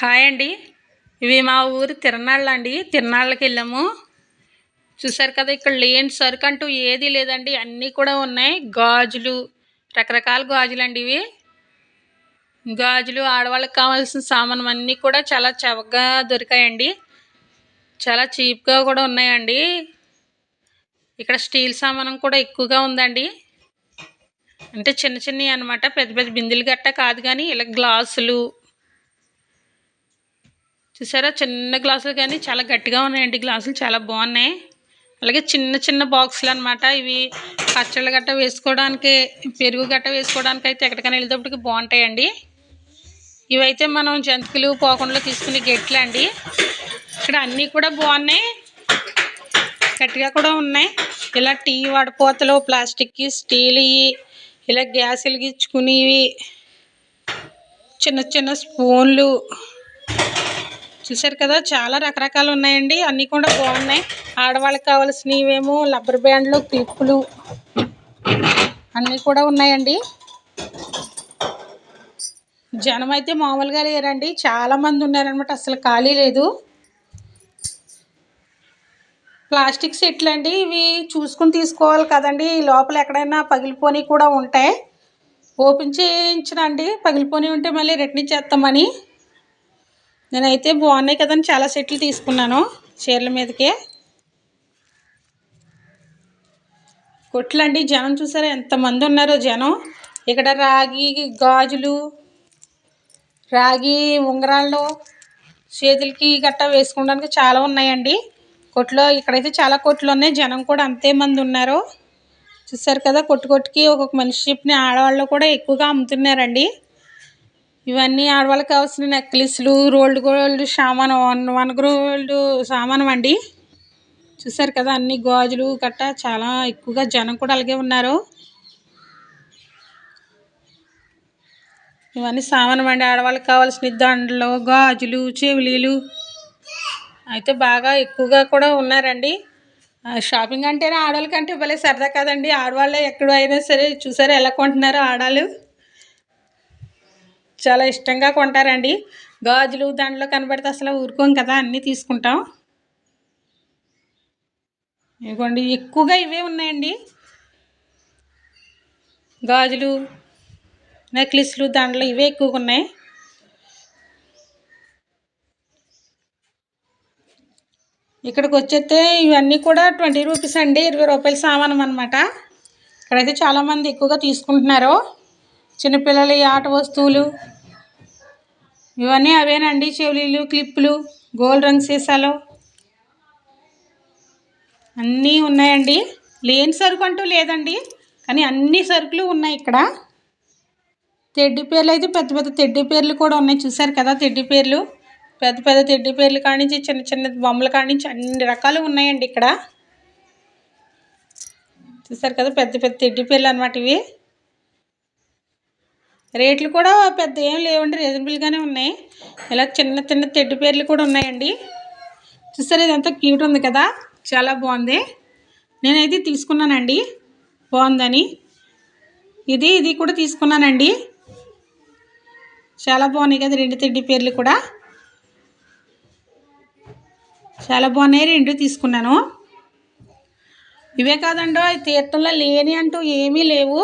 Hi అండి. ఇవి మా ఊరు తిరణాళ్ళండి. తిరణాళ్ళకి వెళ్ళాము. చూసారు కదా, ఇక్కడ లేని సరుకు అంటూ ఏది లేదండి. అన్నీ కూడా ఉన్నాయి. గాజులు, రకరకాల గాజులు అండి. ఇవి గాజులు, ఆడవాళ్ళకి కావాల్సిన సామాను అన్నీ కూడా చాలా చవకగా దొరికాయండి. చాలా చీప్గా కూడా ఉన్నాయండి. ఇక్కడ స్టీల్ సామానం కూడా ఎక్కువగా ఉందండి. అంటే చిన్న చిన్నవి అనమాట, పెద్ద పెద్ద బిందెలు గట్ట కాదు, కానీ ఇలా గ్లాసులు చూసారా, చిన్న గ్లాసులు కానీ చాలా గట్టిగా ఉన్నాయండి. గ్లాసులు చాలా బాగున్నాయి. అలాగే చిన్న చిన్న బాక్సులు అనమాట. ఇవి పచ్చళ్ళు గట్ట వేసుకోవడానికి, పెరుగు గట్ట వేసుకోవడానికి అయితే ఎక్కడికైనా వెళ్ళేటప్పటికి బాగుంటాయండి. ఇవైతే మనం జంతికలు పోకుండా తీసుకునే గెట్లు అండి. ఇక్కడ అన్నీ కూడా బాగున్నాయి, గట్టిగా కూడా ఉన్నాయి. ఇలా టీ వడపోతలు, ప్లాస్టిక్, స్టీల్, ఇలా గ్యాస్ వెలిగించుకునేవి, చిన్న చిన్న స్పూన్లు చూసారు కదా, చాలా రకరకాలు ఉన్నాయండి. అన్నీ కూడా బాగున్నాయి. ఆడవాళ్ళకి కావాల్సినవేమో రబ్బర్ బ్యాండ్లు, క్లిప్పులు అన్నీ కూడా ఉన్నాయండి. జనం అయితే మామూలుగా లేరండి, చాలా మంది ఉన్నారనమాట. అసలు ఖాళీ లేదు. ప్లాస్టిక్ సెట్లు అండి. ఇవి చూసుకుని తీసుకోవాలి కదండి. లోపల ఎక్కడైనా పగిలిపోని కూడా ఉంటాయి. ఓపెన్ చేయించనండి, పగిలిపోని ఉంటే మళ్ళీ రిటర్న్ చేస్తామని. నేనైతే బాగున్నాయి కదని చాలా సెట్లు తీసుకున్నాను చీరల మీదకే. కొట్లండి, జనం చూసారా ఎంతమంది ఉన్నారో జనం. ఇక్కడ రాగి గాజులు, రాగి ఉంగరాళ్ళు, చేతులకి గట్టా వేసుకోవడానికి చాలా ఉన్నాయండి కొట్లో. ఇక్కడైతే చాలా కొట్లు ఉన్నాయి, జనం కూడా అంతే మంది ఉన్నారు. చూసారు కదా, కొట్టుకి ఒక్కొక్క మనిషి చెప్పిన ఆడవాళ్ళు కూడా ఎక్కువగా అమ్ముతున్నారండి. ఇవన్నీ ఆడవాళ్ళకి కావాల్సిన నెక్లెస్లు, రోల్డ్ గోల్డ్ సామాను, 1 గ్రామ్ సామానం అండి. చూసారు కదా, అన్ని గాజులు గట్ట చాలా ఎక్కువగా జనం కూడా అలాగే ఉన్నారు. ఇవన్నీ సామానం అండి, ఆడవాళ్ళకి కావాల్సిన దండలు, గాజులు, చెవిలీలు అయితే బాగా ఎక్కువగా కూడా ఉన్నారండి. షాపింగ్ అంటేనే ఆడవాళ్ళకంటే భలే సరదా కదండి. ఆడవాళ్ళే ఎక్కడ అయినా సరే చూసారా ఎలా కొంటున్నారో. ఆడాలు చాలా ఇష్టంగా కొంటారండి. గాజులు, దండలు కనబడితే అసలు ఊరుకోం కదా, అన్నీ తీసుకుంటాం. ఇదిగోండి, ఎక్కువగా ఇవే ఉన్నాయండి. గాజులు, నెక్లెస్లు, దండలు ఇవే ఎక్కువగా ఉన్నాయి. ఇక్కడికి వచ్చేస్తే ఇవన్నీ కూడా 20 రూపీస్ అండి, 20 రూపాయల సామానం అనమాట. ఇక్కడైతే చాలామంది ఎక్కువగా తీసుకుంటున్నారు. చిన్నపిల్లలు ఆట వస్తువులు ఇవన్నీ అవేనండి. చెవులీలు, క్లిప్పులు, గోల్డ్ రంగు సీసాలు అన్నీ ఉన్నాయండి. లేని సరుకు అంటూ లేదండి, కానీ అన్ని సరుకులు ఉన్నాయి ఇక్కడ. తెడ్డి పేర్లు అయితే పెద్ద పెద్ద తెడ్డి పేర్లు కూడా ఉన్నాయి. చూసారు కదా, తెడ్డి పేర్లు, పెద్ద పెద్ద తెడ్డి పేర్లు కానించి చిన్న చిన్న బొమ్మల కానించి అన్ని రకాలు ఉన్నాయండి ఇక్కడ. చూసారు కదా, పెద్ద పెద్ద తెడ్డి పేర్లు అనమాట ఇవి. రేట్లు కూడా పెద్ద ఏం లేవండి, రీజనబుల్గానే ఉన్నాయి. ఇలా చిన్న చిన్న తెడ్డి పేర్లు కూడా ఉన్నాయండి. చూసారు, ఇదంతా క్యూట్ ఉంది కదా, చాలా బాగుంది. నేనైతే తీసుకున్నానండి, బాగుందని. ఇది కూడా తీసుకున్నానండి, చాలా బాగున్నాయి కదా. 2 తెడ్డి పేర్లు కూడా చాలా బాగున్నాయి, 2 తీసుకున్నాను. ఇవే కాదండో, తీర్థంలో లేని అంటూ ఏమీ లేవు.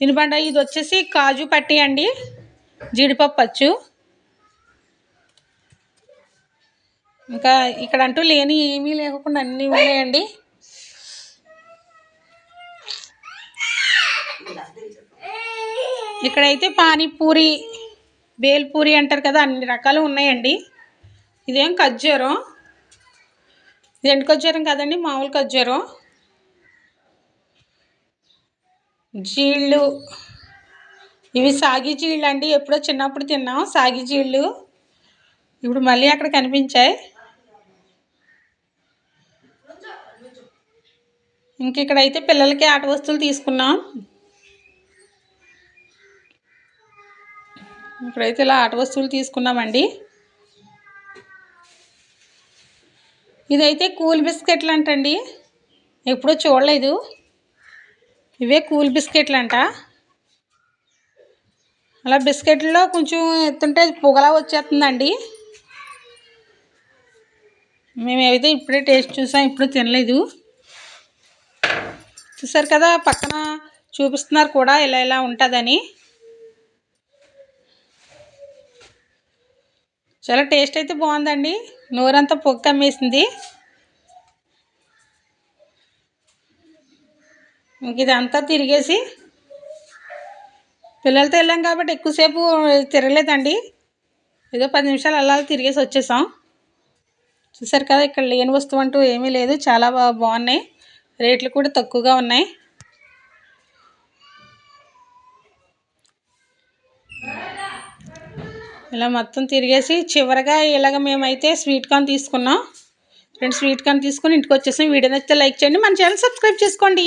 తినబండ ఇది వచ్చేసి కాజు పట్టి అండి, జీడిపప్పు అచ్చు. ఇంకా ఇక్కడ అంటూ లేని ఏమీ లేకుండా అన్నీ ఉన్నాయండి. ఇక్కడైతే పానీపూరి, బేల్పూరి అంటారు కదా, అన్ని రకాలు ఉన్నాయండి. ఇదేం ఖర్జూరం, ఇది ఎండు ఖర్జూరం కదండి, మామూలు ఖర్జూరం. జీళ్ళు, ఇవి సాగి జీళ్ళు అండి. ఎప్పుడో చిన్నప్పుడు తిన్నాం సాగి జీళ్ళు, ఇప్పుడు మళ్ళీ అక్కడ కనిపించాయి. ఇంక ఇక్కడైతే పిల్లలకి ఆట వస్తువులు తీసుకున్నాం. ఇక్కడైతే ఇలా ఆట వస్తువులు తీసుకున్నామండి. ఇదైతే కూల్ బిస్కెట్లు అంటండి, ఎప్పుడూ చూడలేదు. ఇవే కూల్ బిస్కెట్లు అంట. అలా బిస్కెట్లో కొంచెం ఎత్తుంటే పొగలా వచ్చేస్తుందండి. మేమైతే ఇప్పుడే టేస్ట్ చూసాం, ఇప్పుడు తినలేదు. చూసారు కదా, పక్కన చూపిస్తున్నారు కూడా ఇలా ఇలా ఉంటుందని. చాలా టేస్ట్ అయితే బాగుందండి. నోరంతా పొగ కమ్మేసింది. ఇంక ఇదంతా తిరిగేసి పిల్లలతో వెళ్ళాం కాబట్టి ఎక్కువసేపు తిరగలేదండి. ఏదో 10 నిమిషాలు అలా తిరిగేసి వచ్చేసాం. చూసారు కదా, ఇక్కడ లేని వస్తువు అంటూ ఏమీ లేదు. చాలా బాగున్నాయి, రేట్లు కూడా తక్కువగా ఉన్నాయి. ఇలా మొత్తం తిరిగేసి చివరిగా ఇలాగ మేమైతే స్వీట్ కార్న్ తీసుకున్నాం. 2 స్వీట్ కార్న్ తీసుకొని ఇంటికి వచ్చేసాం. వీడియో నచ్చితే లైక్ చేయండి, మన ఛానల్ సబ్స్క్రైబ్ చేసుకోండి.